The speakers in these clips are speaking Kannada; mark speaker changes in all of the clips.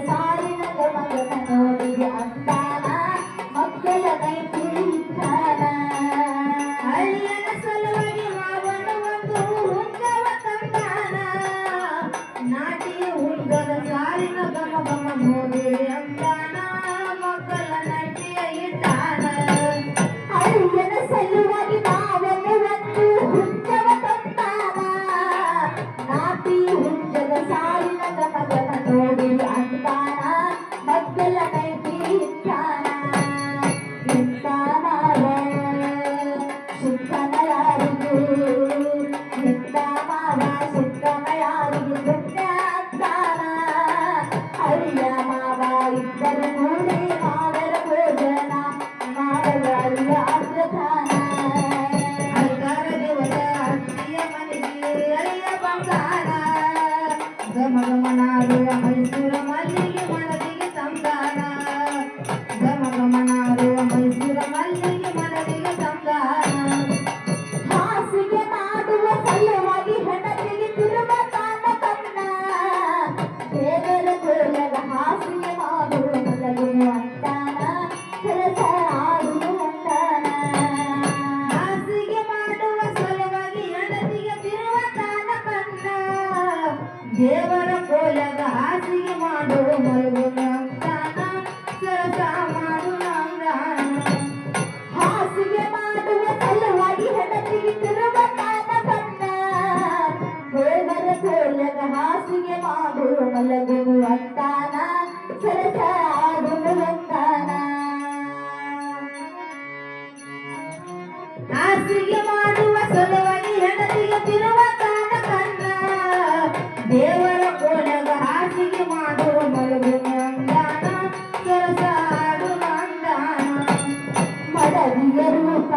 Speaker 1: ಸಾರಿನ ದೇವರ ಕೋಲಗ ಹಾಸಿಗೆ ಮಾಡು ಮಲಗು ನಂದಾನ ಸರಸ ಮಾಡು ನಂದಾನ
Speaker 2: ಹಾಸಿಗೆ ಮಾಡುವ ಸಲುವಾಗಿ ಹೆಂಡತಿಗೆ ತಿರುವ ಕಾಮ ಬಂದ ದೇವರ ಕೋಲಗ ಹಾಸಿಗೆ ಮಾಡು ಮಲಗು ಅಂತಾನ ಸರಸ ಆಡುವ ಅಂತಾನ
Speaker 1: ಹಾಸಿಗೆ ಮಾಡುವ ಸಲುವಾಗಿ ಹೆಂಡತಿಗೆ ತಿರುವ ಕಾಮ ಕನ್ನ ದೇವರ ಕೋಲಗ ಹಾಸಿಗೆ ಮಾಡು ಮಲಗು ನಂದಾನ ಸರಸ ಆಡು ನಂದಾನ
Speaker 2: ಮಡವಿಯ ರೂಪ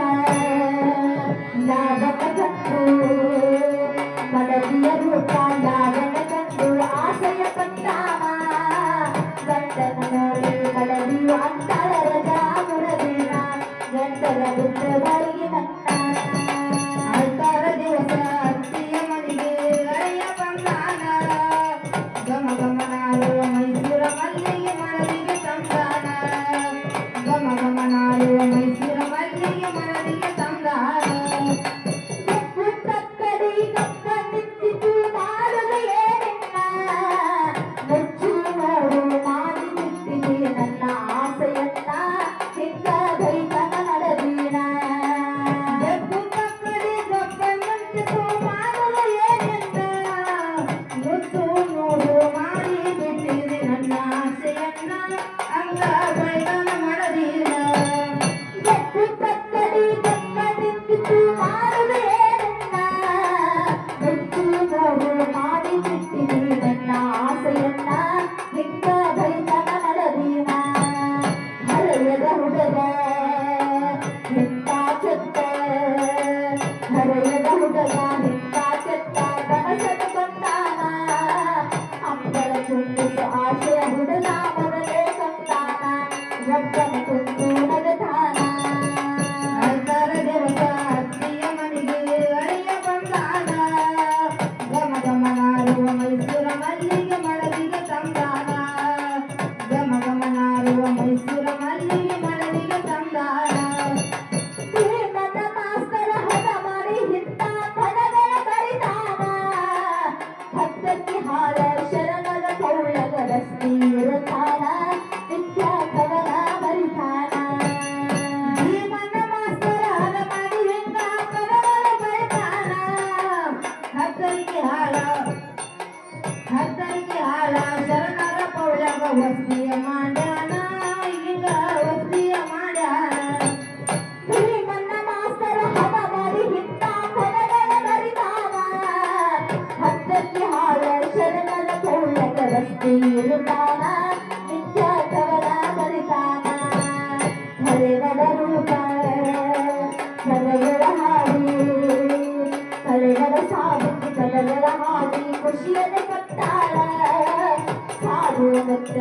Speaker 2: ಲಾಭನ ಕಂಡು ಮಡವಿಯ ರೂಪ ಲಾಭನ ಕಂಡು ಆಸೆಯ ಪಟ್ಟಾವ ಗಂಡನ ನೋಡಿ ಮಡವಿಯು ಅಂತಾಳ ರಜಾ ಮುರದಿನ ಗಂಡನ ಬುದ್ಧಗಳಿಗೆ ನನ್ನ
Speaker 1: ಆಯ್ತಾರ ದಿವಸ ಅತ್ತಿಯ ಮನೆಗೆ ಅಳಿಯ ಬಂದಾನ ಗಮ ಗಮನಾಳುವ ಮೈಸೂರ ಮಲ್ಲಿಗೆ ಮರಳಿಗೆ ತಂದಾನ ಗಮ ಗಮನಾಳುವ ಮೈಸೂರ ಮಲ್ಲಿಗೆ ಮರಳಿಗೆ ತಂದಾನ
Speaker 2: ಕಕ್ಕಡಿ ಕಕ್ಕ ನಿಂತಿತು ಮಾಡಲು ಏನಿಲ್ಲ ಮುಚ್ಚು ನೋಡು ಮಾಡಿ ಬಿಟ್ಟಿದೆ ನನ್ನ ಆಸೆಯನ್ನ ಹಿಂಗ ಬೈತನ ನಡೆದೀನ
Speaker 1: ಬೆಕ್ಕು ಕಕ್ಕಡಿ ಗಪ್ಪ ನಿಂತಿತು ಮಾಡಲು ಏನಿಲ್ಲ ಮುತ್ತು ನೋಡು ಮಾಡಿ ಬಿಟ್ಟಿದೆ ನನ್ನ ಆಸೆಯನ್ನ ಅಂಗ ಬೈದನ ಮಾಡದಿಲ್ಲ
Speaker 2: ಬೆಕ್ಕು ಕಕ್ಕಡಿ ಕಕ್ಕ ನಿಂತಿತು ಮಾಡಲು ಏನಿಲ್ಲ ಮುಚ್ಚು ನೋಡು ಮಾಡಿ ಬಿಟ್ಟಿದೆ ನನ್ನ ಆಸೆಯನ್ನ ಹಿಂಗ ಬೈತನ ನಡೆದೀನ ಹರೆಯದ ಹುಡುಗ ಹಿಂದ ಚೆತ್ತ ಹರೆಯದ ಹುಡುಗ ಹಿಂದ ಚೆತ್ತ ಕನಸದ ಬಂದಾನ ಅಂಬಳ ತುಂಬಿಸ ಆಶೆಯ ಹುಡುಗ ಮೊದಲೇ ಕಂದಾನ ಒಬ್ಬನ ಕುಂದು ನಗತಾನ
Speaker 1: ಆಯ್ತಾರ ದಿವಸ ಅತ್ತಿಯ ಮನೆಗೆ ಅಳಿಯ ಬಂದಾನ ಗಮ ಗಮನಾರುವ ಮೈಸೂರ ಮಲ್ಲಿಗೆ ಮಡಲಿಗೆ ತಂದಾನ ಗಮ ಗಮನಾರುವ ಮೈಸೂರ ಮಲ್ಲಿಗೆ ಮಡಲಿಗೆ ತಂದಾನ
Speaker 2: ಪ್ರೇಮದ ಮಾಸ್ತರ ಹದ ಮಾಡಿ ಹಿಂದ ಪದಗಳ ಬರಿದಾನ ಭಕ್ತಕ್ಕೆ ಹಾರ ಶರಣರ ಕೌಳಗ ರಸ್ತಿ ಇರುತ್ತಾನ ನಿತ್ಯ ಕವನ ಬರಿತಾನ
Speaker 1: ಭೀಮನ ಮಾಸ್ತರ ಹದ ಮಾಡಿ ಹಿಂಗ ಪದಗಳ ಬರಿತಾನ ಹತ್ತರಿಗೆ ಹಾಳ ಶರಣರ ಪೌಳಗ ವಸ್ತಿಯ ಮಾಡ್ಯಾನ ಹಿಂಗ ವಸ್ತಿಯ ಮಾಡ್ಯಾನ
Speaker 2: ಭೀಮನ್ನ ಮಾಸ್ತರ ಹದ ಮಾಡಿ ಹಿಂದ ಪದಗಳ ಬರಿದಾನ ಭಕ್ತಕ್ಕೆ ಹಾಳ ಶರಣರ ಕೌಳಗ ರಸ್ತಿ ಇರುತ್ತಾನ ನಿತ್ಯ ಕವನ ಬರಿತಾನ ಹರೆವದ ರೂಪ ಕಲೆಗಳ ಹಾಡಿ ಕಲೆಗಳ ಸಾಬುಕಿ ಕಲೆಗಳ ಹಾಡಿ ಖುಷಿಯದೆ ಕೊಟ್ಟಾಳ ಸಾಧು ಮುತ್ತ